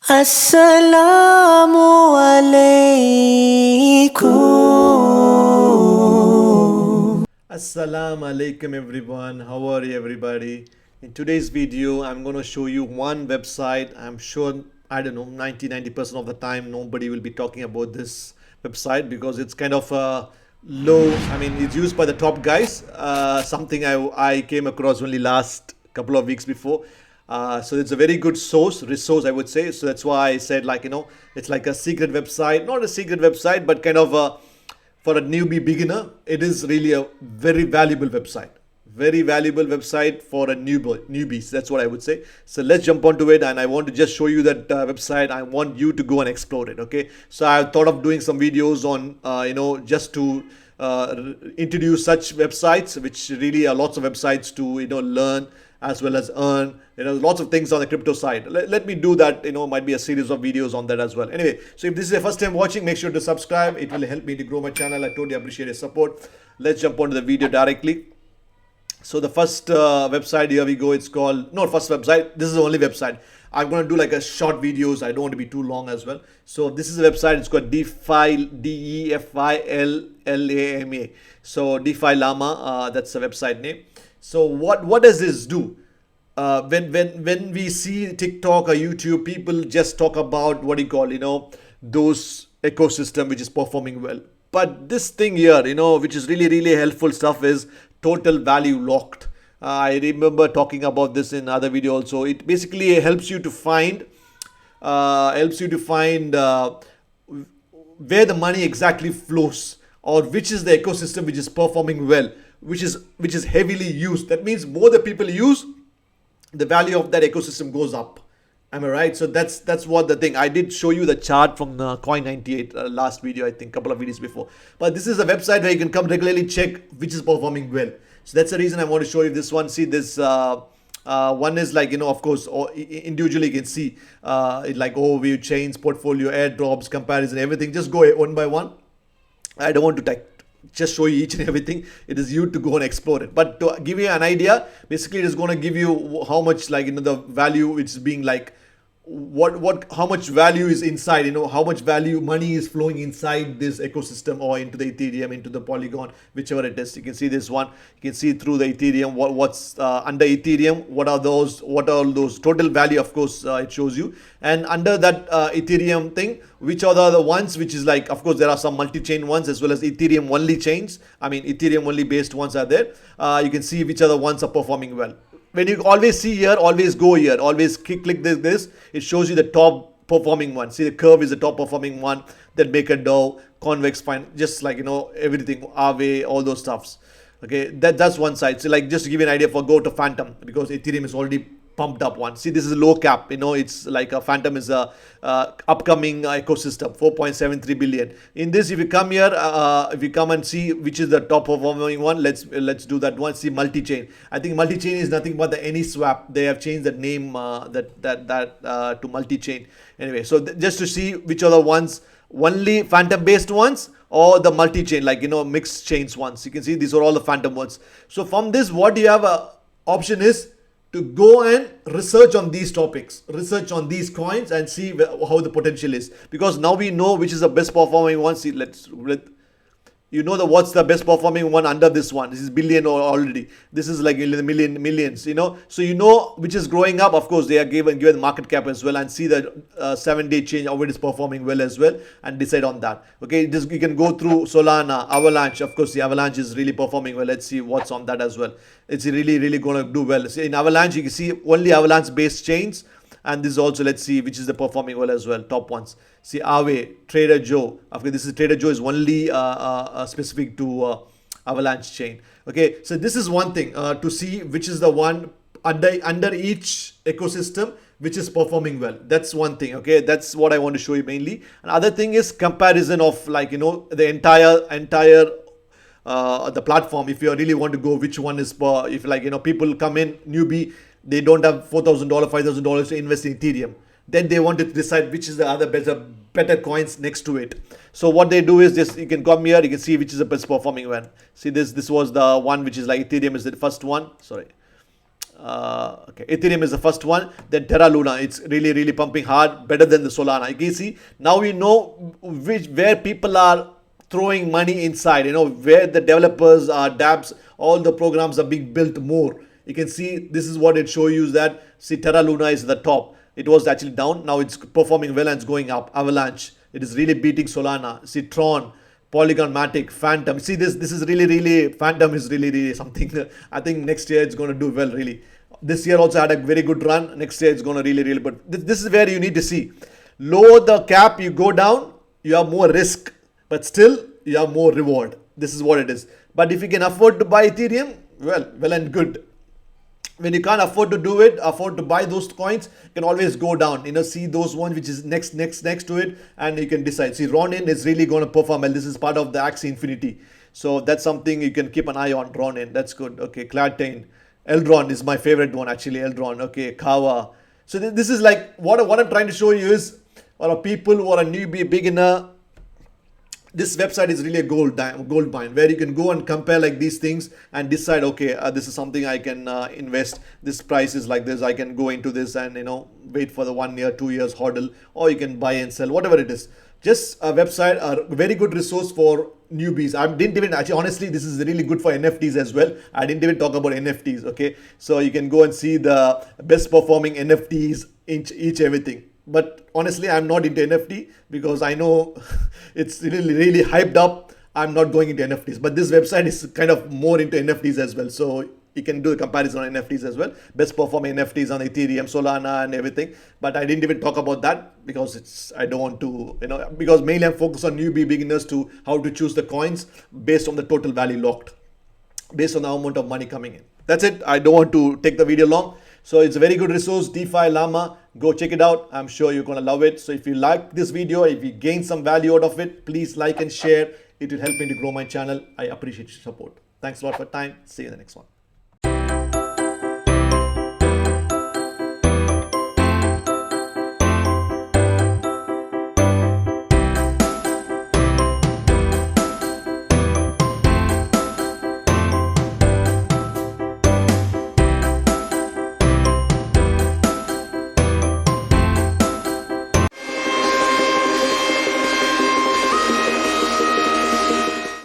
Assalamu alaikum. Assalamu alaikum everyone. How are you everybody? In today's video, I'm going to show you one website. I'm sure, I don't know, 90% of the time nobody will be talking about this website because it's kind of low. I mean, it's used by the top guys. Something I came across only last couple of weeks before. So it's a very good resource, I would say. So that's why I said, like, it's like a secret website, not a secret website, but kind of for a newbie beginner, it is really a very valuable website. Very valuable website for a newbies. That's what I would say. So let's jump onto it, and I want to just show you that website. I want you to go and explore it. Okay. So I thought of doing some videos on, just to introduce such websites, which really are lots of websites to learn as well as earn, lots of things on the crypto side. Let me do that. Might be a series of videos on that as well. Anyway, so if this is your first time watching, make sure to subscribe. It will help me to grow my channel. I totally appreciate your support. Let's jump onto the video directly. So the first website, here we go. It's called, not first website, this is the only website. I'm going to do like a short videos. I don't want to be too long as well. So this is a website. It's called DeFi, DeFi So DeFi Llama, that's the website name. So what does this do? When we see TikTok or YouTube, people just talk about what you call, those ecosystem which is performing well. But this thing here, which is really helpful stuff, is total value locked. I remember talking about this in other video also. It basically helps you to find where the money exactly flows, or which is the ecosystem which is performing well, which is heavily used. That means more the people use, the value of that ecosystem goes up. Am I right? So that's what the thing. I did show you the chart from the Coin98 last video, I think, couple of videos before. But this is a website where you can come regularly check which is performing well. So that's the reason I want to show you this one. See this. One is like, of course, individually you can see like overview, chains, portfolio, airdrops, comparison, everything. Just go one by one. I don't want to just show you each and everything. It is you to go and explore it. But to give you an idea, basically it is going to give you how much, like, the value it's being, like, how much value is inside, how much value money is flowing inside this ecosystem, or into the Ethereum, into the Polygon, whichever it is. You can see this one. You can see through the Ethereum what's under Ethereum, what are those total value, of course, it shows you. And under that Ethereum thing, which are the ones which is, like, of course there are some multi-chain ones as well as Ethereum only chains. I mean, Ethereum only based ones are there. You can see which are the ones are performing well. When you always see here, always go here, always click this, it shows you the top performing one. See, the curve is the top performing one. Then MakerDAO, Convex Fine, just like, everything, Aave, all those stuffs. Okay, that's one side. So, like, just to give you an idea, for go to Phantom, because Ethereum is already pumped up one. See, this is a low cap. It's like a Phantom is a upcoming ecosystem, 4.73 billion. In this, if you come here, if you come and see which is the top performing one, let's do that one. See, multi-chain. I think multi-chain is nothing but the AnySwap. They have changed the name to multi-chain. Anyway, so just to see which are the ones, only Phantom based ones, or the multi-chain, like, mixed chains ones. You can see these are all the Phantom ones. So from this, what you have a option is to go and research on these topics, research on these coins, and see how the potential is. Because now we know which is the best performing one. See, what's the best performing one under this one. This is billion already. This is like in the millions. So which is growing up. Of course, they are given the market cap as well, and see the 7-day change, how it is performing well as well, and decide on that. Okay, you can go through Solana, Avalanche. Of course, the Avalanche is really performing well. Let's see what's on that as well. It's really going to do well. See, in Avalanche, you can see only Avalanche based chains. And this also, let's see which is the performing well as well, top ones. See, Aave, Trader Joe. Okay, this is Trader Joe is only specific to Avalanche chain. Okay, so this is one thing to see which is the one under each ecosystem which is performing well. That's one thing. Okay, that's what I want to show you mainly. Another thing is comparison of, like, the entire the platform. If you really want to go, which one is if, like, people come in newbie, they don't have $4,000, $5,000 to invest in Ethereum. Then they want to decide which is the other better coins next to it. So what they do is just, you can come here, you can see which is the best performing one. See, this was the one which is like Ethereum is the first one. Sorry. Okay, Ethereum is the first one. Then Terra Luna, it's really pumping hard, better than the Solana. You can see now we know where people are throwing money inside. You know where the developers are, dApps, all the programs are being built more. You can see this is what it shows you is that see Terra Luna is the top. It was actually down. Now it's performing well and it's going up. Avalanche, it is really beating Solana. See Tron, Polygon Matic, Phantom. See this is really Phantom is really something. I think next year it's going to do well really. This year also had a very good run. Next year it's going to really but this is where you need to see. Lower the cap, you go down, you have more risk, but still you have more reward. This is what it is. But if you can afford to buy Ethereum, well and good. When you can't afford to do it, afford to buy those coins, you can always go down. You know, see those ones which is next to it, and you can decide. See, Ronin is really going to perform well. This is part of the Axie Infinity, so that's something you can keep an eye on. Ronin, that's good. Okay, Cladtain, Eldron is my favorite one actually. Eldron, okay, Kawa. So this is like what I'm trying to show you is, for people who are a newbie, beginner, this website is really a gold mine where you can go and compare like these things and decide, okay, this is something I can invest. This price is like this. I can go into this and wait for the 1 year, 2 years hodl, or you can buy and sell, whatever it is. Just a website, a very good resource for newbies. I didn't even actually, honestly, this is really good for NFTs as well. I didn't even talk about NFTs. Okay, so you can go and see the best performing NFTs, each everything. But honestly, I'm not into NFT because I know it's really hyped up. I'm not going into NFTs, but this website is kind of more into NFTs as well. So you can do a comparison on NFTs as well. Best performing NFTs on Ethereum, Solana, and everything. But I didn't even talk about that because I don't want to, because mainly I'm focused on newbie beginners to how to choose the coins based on the total value locked, based on the amount of money coming in. That's it. I don't want to take the video long. So it's a very good resource, DeFi Llama. Go check it out. I'm sure you're going to love it. So if you like this video, if you gain some value out of it, please like and share. It will help me to grow my channel. I appreciate your support. Thanks a lot for your time. See you in the next one.